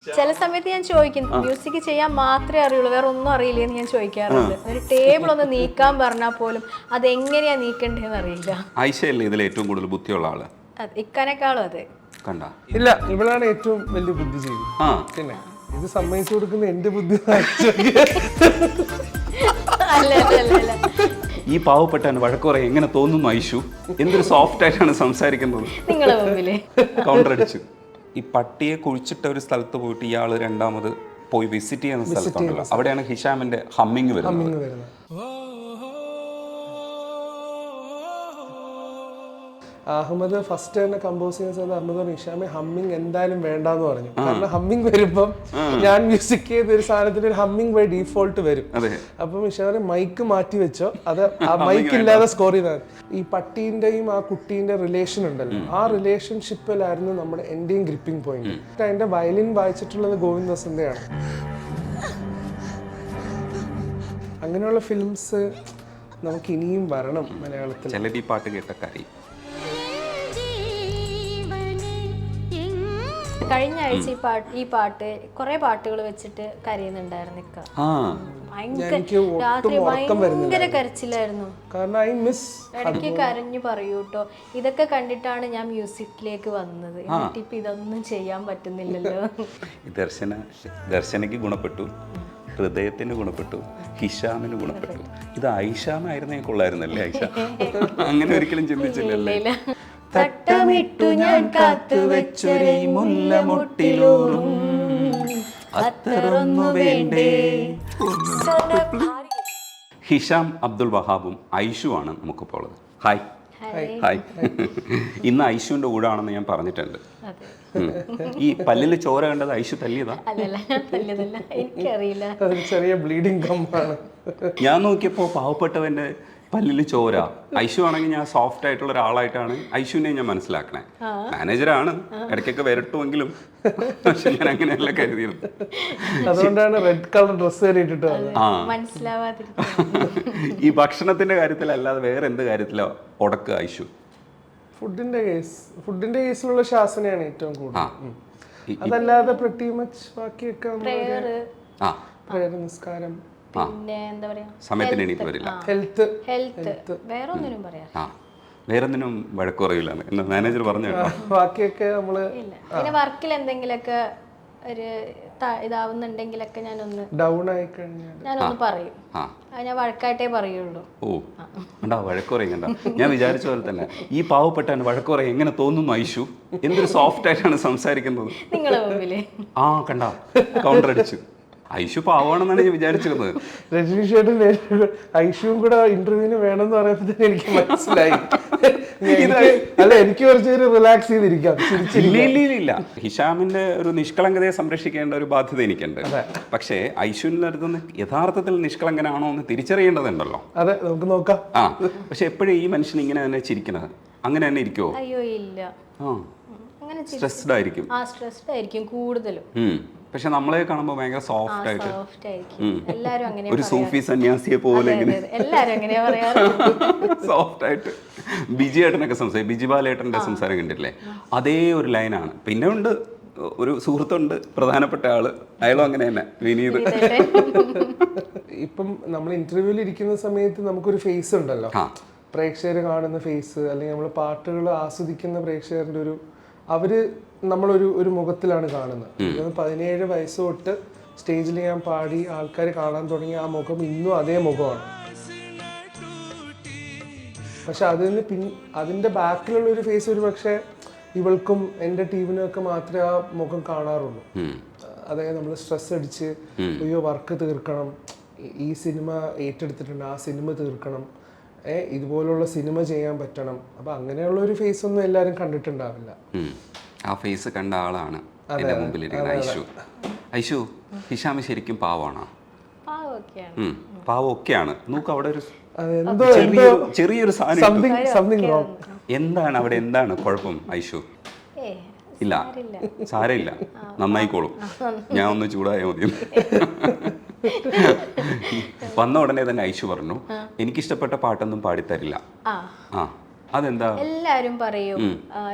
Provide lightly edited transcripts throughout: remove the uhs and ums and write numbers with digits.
ചില സമയത്ത് ഞാൻ ചോദിക്കും മ്യൂസിക് ചെയ്യാൻ മാത്രമേ അറിയുള്ളൂ, വേറെ ഒന്നും അറിയില്ലെന്ന് ഞാൻ ചോദിക്കാറുണ്ട്. ഒരു ടേബിൾ ഒന്ന് നീക്കാൻ പറഞ്ഞാൽ പോലും അതെങ്ങനെയാ നീക്കണ്ടേന്ന് അറിയില്ല. ആയിഷയല്ലേ ഇതിൽ ഏറ്റവും കൂടുതൽ ബുദ്ധിയുള്ള ആള്? ഇക്കാനേക്കാളും അതെ. കണ്ട ഇല്ല, ഇവളാണ് ഏറ്റവും വലിയ ബുദ്ധിജീവി. പിന്നെ ഇത് സമ്മതിച്ചു കൊടുക്കുന്ന എന്റെ ബുദ്ധി. അല്ല അല്ല അല്ല, ഈ പാവപ്പെട്ടാണ് വഴക്കുറ എങ്ങനെ തോന്നുന്നു ഐഷു? എന്തൊരു സോഫ്റ്റ് ആയിട്ടാണ് സംസാരിക്കുന്നത്. നിങ്ങളെ മുമ്പില് കൗണ്ടർ അടിച്ചു. ഈ പട്ടിയെ കുഴിച്ചിട്ട ഒരു സ്ഥലത്ത് പോയിട്ട് ഇയാൾ രണ്ടാമത് പോയി വിസിറ്റ് ചെയ്യുന്ന സ്ഥലത്തുണ്ടല്ലോ, അവിടെയാണ് ഹിഷാമിന്റെ ഹമ്മിങ് വരുന്നത്. അഹമ്മദ് ഫസ്റ്റ് തന്നെ കമ്പോസ് ചെയ്യുന്ന സമയത്ത് അഹമ്മദ് പറഞ്ഞു ഹിഷാമെ ഹമ്മിങ് എന്തായാലും വേണ്ടാന്ന് പറഞ്ഞു. കാരണം ഹമ്മിങ് വരുമ്പം ഞാൻ മ്യൂസിക് ചെയ്ത ഒരു സാധനത്തിന് ഒരു ഹമ്മിങ് ബൈ ഡീഫോൾട്ട് വരും. അപ്പം ഹിഷാമിനെ മൈക്ക് മാറ്റി വെച്ചോ, അത് ആ മൈക്ക് ഇല്ലാതെ സ്കോർ ചെയ്താൽ. ഈ പട്ടീന്റെയും ആ കുട്ടീന്റെ റിലേഷൻ ഉണ്ടല്ലോ, ആ റിലേഷൻഷിപ്പിലായിരുന്നു നമ്മുടെ എന്റെയും ഗ്രിപ്പിംഗ് പോയിന്റ്. അതിന്റെ വയലിൻ വായിച്ചിട്ടുള്ളത് ഗോവിന്ദ് വസന്തയാണ്. അങ്ങനെയുള്ള ഫിലിംസ് നമുക്ക് ഇനിയും വരണം മലയാളത്തിൽ. ചിലർ ഈ പാട്ട് കേട്ട കാര്യം. കഴിഞ്ഞ ആഴ്ച ഈ പാട്ട് കുറെ പാട്ടുകൾ വെച്ചിട്ട് കരയുന്നുണ്ടായിരുന്നു. രാത്രി ഭയങ്കര കരച്ചിലായിരുന്നു. ഇടയ്ക്ക് കരഞ്ഞു പറയൂ കേട്ടോ, ഇതൊക്കെ കണ്ടിട്ടാണ് ഞാൻ മ്യൂസിക്കിലേക്ക് വന്നത്. എന്നിട്ടിപ്പോ ഇതൊന്നും ചെയ്യാൻ പറ്റുന്നില്ലല്ലോ. ദർശനയ്ക്ക് ഗുണപ്പെട്ടു, ഹൃദയത്തിന് ഗുണപ്പെട്ടു, ഹിഷാമിന് ഗുണപ്പെട്ടു. ഇത് ഐഷാമായിരുന്നേ കൊള്ളായിരുന്നല്ലേ ഐഷ? അങ്ങനെ ഒരിക്കലും ചിന്തിച്ചില്ലല്ലേ? തട്ടമിട്ടു ഞാൻ കാത്തുവെച്ചൊരേ മുല്ലമുട്ടിലൂറും അത്തറൊന്നു വേണ്ടേ. ഹിഷാം അബ്ദുൽ വഹാബും ഐഷു ആണ് നമുക്കിപ്പോൾ ഉള്ളത്. Hi hi. ഇന്ന് ഐഷുവിന്റെ ഊഴാണെന്ന് ഞാൻ പറഞ്ഞിട്ടുണ്ട്. ഈ പല്ലില് ചോര കണ്ടത് ഐഷു തല്ലിയതാ? എനിക്കറിയില്ല, ചെറിയ ബ്ലീഡിംഗ് കമ്പാണ്. ഞാൻ നോക്കിയപ്പോ പാവപ്പെട്ടവന്റെ പല്ലില് ചോര. ഐഷു ആണെങ്കിൽ ഞാൻ സോഫ്റ്റ് ആയിട്ടുള്ള ഒരാളായിട്ടാണ് ഐഷുവിനെ ഞാൻ മനസ്സിലാക്കണേ. മാനേജറാണ്, ഇടയ്ക്കൊക്കെ വരട്ടുമെങ്കിലും പക്ഷെ ഞാൻ അങ്ങനെയല്ല കരുതിയത്. അതുകൊണ്ടാണ് റെഡ് കളർ ഡ്രസ് ഇട്ടിട്ട്. ഈ ഭക്ഷണത്തിന്റെ കാര്യത്തിലല്ലാതെ വേറെ എന്ത് കാര്യത്തിലോ ഉടക്ക് ഐഷു? ഫുഡിന്റെ കേസിലുള്ള ശാസനയാണ് ഏറ്റവും കൂടുതൽ. അതല്ലാതെ പ്രതി മച്ച് ബാക്കിയൊക്കെ പ്രയർ, നിസ്കാരം, പിന്നെ എന്താ പറയാ, സമയത്തിന് എണീറ്റ് വരില്ല, ഹെൽത്ത്, വേറെ ഒന്നിനും പറയാ, വേറൊന്നിനും വഴക്കുറയില്ല എന്ന് മാനേജർ പറഞ്ഞു. ബാക്കിയൊക്കെ നമ്മള് പിന്നെ വർക്കിൽ എന്തെങ്കിലുമൊക്കെ ഒരു ഇതാവുന്നുണ്ടെങ്കിലൊക്കെ ഞാനൊന്ന് ഡൗൺ ആയി കഴിഞ്ഞാൽ ഞാനൊന്ന് പറയും. ഞാൻ വഴക്കായിട്ടേ പറയുള്ളൂ. ഓ കണ്ടാ വഴക്കുറയും കണ്ട. ഞാൻ വിചാരിച്ച പോലെ തന്നെ ഈ പാവപ്പെട്ടാണ് വഴക്കുറ എങ്ങനെ തോന്നുന്നു ഐഷു? എന്തൊരു സോഫ്റ്റ് ആയിട്ടാണ് സംസാരിക്കുന്നത്. നിങ്ങളെ മുമ്പില് കണ്ട കൗണ്ടർ അടിച്ചു. ഐഷു പാവാണെന്നാണ് ഞാൻ വിചാരിച്ചിരുന്നത്. രജനി ചേട്ടൻ ഐഷുവും കൂടെ ഇന്റർവ്യൂവിന് വേണമെന്ന് പറയുമ്പോൾ തന്നെ എനിക്ക് മനസ്സിലായി. അല്ല, എനിക്ക് കുറച്ച് റിലാക്സ് ചെയ്തിരിക്കാം. ഇല്ല, ഹിഷാമിന്റെ ഒരു നിഷ്കളങ്കതയെ സംരക്ഷിക്കേണ്ട ഒരു ബാധ്യത എനിക്കുണ്ട്. പക്ഷേ ഐഷുവിന്റെ അടുത്തുനിന്ന് യഥാർത്ഥത്തിൽ നിഷ്കളങ്കനാണോ എന്ന് തിരിച്ചറിയേണ്ടതുണ്ടല്ലോ. അതെ, നമുക്ക് നോക്കാം. പക്ഷെ എപ്പോഴും ഈ മനുഷ്യൻ ഇങ്ങനെ തന്നെ ചിരിക്കണത്, അങ്ങനെ തന്നെ ഇരിക്കുവോ? അയ്യോ ഇല്ല, സ്ട്രെസ്ഡ് ആയിരിക്കും കൂടുതലും. പക്ഷെ നമ്മളെ കാണുമ്പോൾ ഭയങ്കര സോഫ്റ്റ് ആയിട്ട്, ഒരു സൂഫി സന്യാസിയെ പോലെ സോഫ്റ്റ് ആയിട്ട്. ബിജി ഏട്ടനൊക്കെ ബിജി ബാലേട്ടൻ്റെ സംസാരം കണ്ടിട്ടില്ലേ? അതേ ഒരു ലൈനാണ്. പിന്നെ ഉണ്ട് ഒരു സുഹൃത്തുണ്ട്, പ്രധാനപ്പെട്ട ആള്, അയാളും അങ്ങനെ തന്നെ, വിനീത്. ഇപ്പം നമ്മൾ ഇന്റർവ്യൂവിൽ ഇരിക്കുന്ന സമയത്ത് നമുക്കൊരു ഫേസ് ഉണ്ടല്ലോ, പ്രേക്ഷകർ കാണുന്ന ഫേസ്, അല്ലെങ്കിൽ നമ്മൾ പാട്ടുകൾ ആസ്വദിക്കുന്ന പ്രേക്ഷകരുടെ അവര് നമ്മളൊരു മുഖത്തിലാണ് കാണുന്നത്. 17 വയസ്സ് തൊട്ട് സ്റ്റേജിൽ ഞാൻ പാടി ആൾക്കാർ കാണാൻ തുടങ്ങി ആ മുഖം ഇന്നും അതേ മുഖമാണ്. പക്ഷെ അതിന്റെ ബാക്കിലുള്ള ഒരു ഫേസ് ഒരു പക്ഷേ ഇവൾക്കും എൻ്റെ ടീമിനും ഒക്കെ മാത്രമേ ആ മുഖം കാണാറുള്ളൂ. അതായത് നമ്മൾ സ്ട്രെസ് അടിച്ച് അയ്യോ വർക്ക് തീർക്കണം, ഈ സിനിമ ഏറ്റെടുത്തിട്ടുണ്ട്, ആ സിനിമ തീർക്കണം, ഇതുപോലുള്ള സിനിമ ചെയ്യാൻ പറ്റണം. അപ്പൊ അങ്ങനെയുള്ള ഒരു ഫേസ് ഒന്നും എല്ലാവരും കണ്ടിട്ടുണ്ടാവില്ല. ആ ഫേസ് കണ്ട ആളാണ് എൻ്റെ മുമ്പിലിരിക്കുന്നത് ഐഷു. ഐഷു, ഹിഷാമി ശരിക്കും പാവമാണോ? പാവമൊക്കെയാണ്. നോക്ക് അവിടെ ഒരു ചെറിയൊരു സാധനം. എന്താണ് അവിടെ, എന്താണ് കുഴപ്പം ഐഷു? ഇല്ല, സാരമില്ല, നന്നായിക്കോളും, ഞാൻ ഒന്ന് ചൂടായാൽ മതി. വന്ന ഉടനെ തന്നെ ഐഷു പറഞ്ഞു എനിക്കിഷ്ടപ്പെട്ട പാട്ടൊന്നും പാടിത്തരില്ല. അതെന്താ? എല്ലാരും പറയും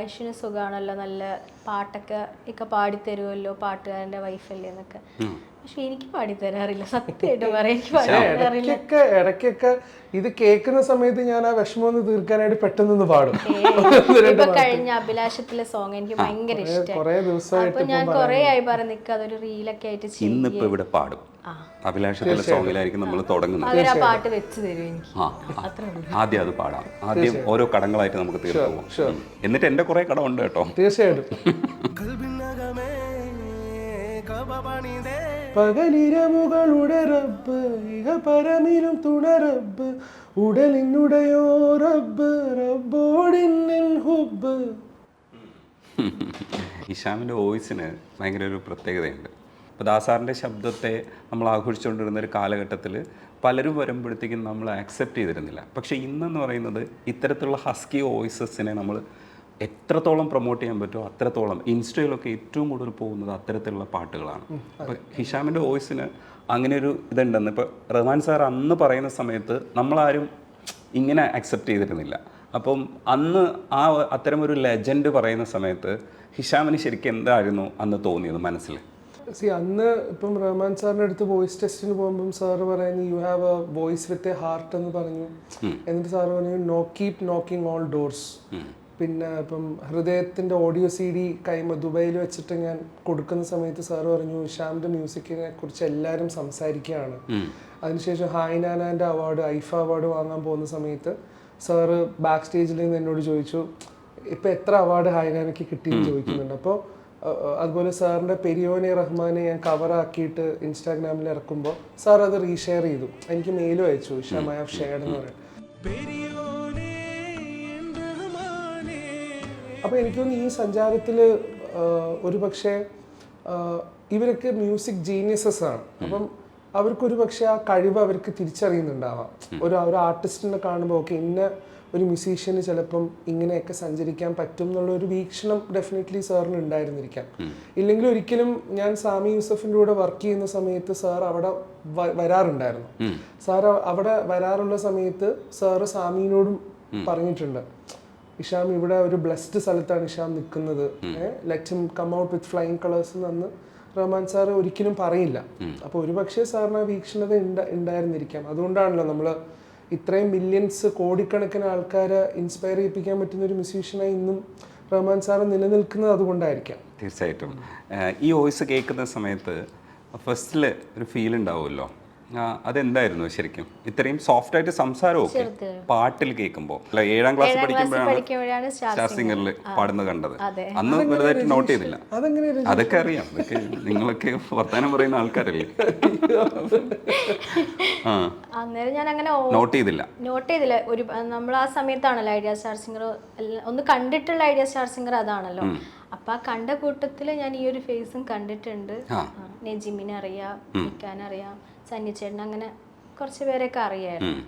ഐഷുവിന് സുഖാണല്ലോ, നല്ല പാട്ടൊക്കെ ഇക്ക പാടിത്തരുമല്ലോ, പാട്ടുകാരന്റെ വൈഫല്ലേ എന്നൊക്കെ. പക്ഷെ എനിക്ക് പാടിത്തരാറില്ല, സത്യമായിട്ട് പറയാം, എനിക്ക് പാടിത്തരാറില്ല. ഇടയ്ക്കൊക്കെ ഇത് കേൾക്കുന്ന സമയത്ത് ഞാൻ ആ വിഷമം ഒന്ന് തീർക്കാനായിട്ട് പെട്ടെന്ന് പാടും. ഇപ്പൊ കഴിഞ്ഞ അഭിലാഷത്തിലെ സോങ് എനിക്ക് ഭയങ്കര ഇഷ്ടമായി. അപ്പൊ ഞാൻ കൊറേ ആയി പറഞ്ഞ് നിക്ക് അതൊരു റീലൊക്കെ ആയിട്ട് ഇന്നിപ്പോ ഇവിടെ പാടും. അഭിലാഷത്തിലെ സോങ്ങിലായിരിക്കും നമ്മൾ തുടങ്ങുന്നത്. അവരാ പാട്ട് വെച്ച് തരും എനിക്ക്. ആദ്യം അത് പാടാം. ആദ്യം ഓരോ കടങ്ങളായിട്ട് നമുക്ക് തീർന്നു പോകും. എന്നിട്ട് എന്റെ കുറെ കടം ഉണ്ട് കേട്ടോ. തീർച്ചയായിട്ടും. പകലിരവുകളുടെ റബ്ബ് ഇഹ പരമിലും തുണറബ്ബ് ഉടലിനുടയോ റബ്ബ് റബ്ബോടിന്നിൽ ഹുബ്ബ്. ഹിഷാമിൻ്റെ വോയിസിന് ഭയങ്കര ഒരു പ്രത്യേകതയുണ്ട്. ഇപ്പോൾ ദാസാറിൻ്റെ ശബ്ദത്തെ നമ്മൾ ആഘോഷിച്ചുകൊണ്ടിരുന്ന ഒരു കാലഘട്ടത്തിൽ പലരും വരുമ്പോഴത്തേക്കും നമ്മൾ ആക്സെപ്റ്റ് ചെയ്തിരുന്നില്ല. പക്ഷേ ഇന്നെന്ന് പറയുന്നത് ഇത്തരത്തിലുള്ള ഹസ്കി വോയിസസിനെ നമ്മൾ എത്രത്തോളം പ്രൊമോട്ട് ചെയ്യാൻ പറ്റുമോ അത്രത്തോളം. ഇൻസ്റ്റയിലൊക്കെ ഏറ്റവും കൂടുതൽ പോകുന്നത് അത്തരത്തിലുള്ള പാട്ടുകളാണ്. അപ്പോൾ ഹിഷാമിൻ്റെ വോയിസിന് അങ്ങനെ ഒരു ഇതുണ്ടെന്ന് ഇപ്പോൾ റഹ്മാൻ സാർ അന്ന് പറയുന്ന സമയത്ത് നമ്മളാരും ഇങ്ങനെ അക്സെപ്റ്റ് ചെയ്തിരുന്നില്ല. അപ്പം അന്ന് അത്തരം ഒരു ലെജൻഡ് പറയുന്ന സമയത്ത് ഹിഷാമിന് ശരിക്കും എന്തായിരുന്നു അന്ന് തോന്നിയത് മനസ്സിൽ? അന്ന് ഇപ്പം റഹ്മാൻ സാറിൻ്റെ അടുത്ത് വോയിസ് ടെസ്റ്റിന് പോകുമ്പം സാറ് പറയുന്നു you have A voice with a heart എന്ന് പറഞ്ഞു. എന്നിട്ട് സാറ് പറഞ്ഞു കീപ് നോക്കിങ് ഓൾ ഡോർസ്. പിന്നെ ഇപ്പം ഹൃദയത്തിൻ്റെ ഓഡിയോ CD ദുബൈയിൽ വെച്ചിട്ട് ഞാൻ കൊടുക്കുന്ന സമയത്ത് സാറ് പറഞ്ഞു ഹിഷാമിൻ്റെ മ്യൂസിക്കിനെ കുറിച്ച് എല്ലാവരും സംസാരിക്കുകയാണ്. അതിനുശേഷം ഹായ് നാനാൻ്റെ അവാർഡ് ഐഫ അവാർഡ് വാങ്ങാൻ പോകുന്ന സമയത്ത് സാറ് ബാക്ക് സ്റ്റേജിൽ നിന്ന് എന്നോട് ചോദിച്ചു ഇപ്പം എത്ര അവാർഡ് ഹായ് നാനയ്ക്ക് കിട്ടിയെന്ന് ചോദിക്കുന്നുണ്ട്. അപ്പോൾ അതുപോലെ സാറിൻ്റെ പെരിയോനെ റഹ്മാനെ ഞാൻ കവറാക്കിയിട്ട് ഇൻസ്റ്റാഗ്രാമിൽ ഇറക്കുമ്പോൾ സാർ അത് റീഷെയർ ചെയ്തു. എനിക്ക് മെയിലും അയച്ചു ഹിഷാം ഐ ഹാവ് ഷെയർഡ് എന്ന് പറയാം. അപ്പോൾ എനിക്ക് തോന്നുന്നു ഈ സഞ്ചാരത്തിൽ ഒരു പക്ഷേ ഇവരൊക്കെ മ്യൂസിക് ജീനിയസസ് ആണ്. അപ്പം അവർക്കൊരു പക്ഷേ ആ കഴിവ് അവർക്ക് തിരിച്ചറിയുന്നുണ്ടാവാം. ഒരു ആർട്ടിസ്റ്റിനെ കാണുമ്പോൾ ഓക്കെ ഇന്ന ഒരു മ്യൂസീഷ്യന് ചിലപ്പം ഇങ്ങനെയൊക്കെ സഞ്ചരിക്കാൻ പറ്റും എന്നുള്ളൊരു വീക്ഷണം ഡെഫിനറ്റ്ലി സാറിന് ഉണ്ടായിരുന്നിരിക്കാം. ഇല്ലെങ്കിൽ ഒരിക്കലും ഞാൻ സാമി യൂസഫിൻ്റെ കൂടെ വർക്ക് ചെയ്യുന്ന സമയത്ത് സാർ അവിടെ വരാറുണ്ടായിരുന്നു. സാർ അവിടെ വരാറുള്ള സമയത്ത് സാറ് സാമിനോടും പറഞ്ഞിട്ടുണ്ട് ഇഷാം ഇവിടെ ഒരു ബ്ലെസ്ഡ് സ്ഥലത്താണ് ഇഷാം നിൽക്കുന്നത്, let him come out with flying colours എന്ന് റഹ്മാൻ സാർ ഒരിക്കലും പറയില്ല. അപ്പോൾ ഒരുപക്ഷെ സാറിന് ആ വീക്ഷണത ഉണ്ടായിരുന്നിരിക്കാം. അതുകൊണ്ടാണല്ലോ നമ്മൾ ഇത്രയും മില്യൺസ് കോടിക്കണക്കിന് ആൾക്കാരെ ഇൻസ്പയർ ചെയ്യിപ്പിക്കാൻ പറ്റുന്ന ഒരു മ്യൂസീഷ്യനായി ഇന്നും റഹ്മാൻ സാർ നിലനിൽക്കുന്നത് അതുകൊണ്ടായിരിക്കാം. തീർച്ചയായിട്ടും. ഈ വോയിസ് കേൾക്കുന്ന സമയത്ത് ഫസ്റ്റിൽ ഒരു ഫീൽ ഉണ്ടാവുമല്ലോ, അതെന്തായിരുന്നു ശരിക്കും? ഇത്രയും സോഫ്റ്റ് ആയിട്ട് സംസാരമൊക്കെ പാട്ടിൽ കേൾക്കുമ്പോൾ 7ാം ക്ലാസ് പഠിക്കുമ്പോഴാണ് സ്റ്റാർ സിംഗറിൽ പാടുന്നത് കണ്ടത്. അന്ന് വലുതായിട്ട് നോട്ട് ചെയ്തില്ല. അതൊക്കെ അറിയാം, അതൊക്കെ നിങ്ങളൊക്കെ വർത്തമാനം പറയുന്ന ആൾക്കാരല്ലേ. അന്നേരം ഞാൻ അങ്ങനെ നോട്ട് ചെയ്തില്ല. ഒരു നമ്മൾ ആ സമയത്താണല്ലോ ഐഡിയ സ്റ്റാർ സിംഗർ ഒന്ന് കണ്ടിട്ടുള്ള ഐഡിയ സ്റ്റാർ സിംഗർ അതാണല്ലോ. അപ്പൊ ആ കണ്ട കൂട്ടത്തില് ഞാൻ ഈ ഒരു ഫേസും കണ്ടിട്ടുണ്ട്. നെജിമിനെ അറിയാം, നിക്കാനറിയാം, സന്നിച്ചേട്ടൻ, അങ്ങനെ കുറച്ച് പേരൊക്കെ അറിയായിരുന്നു.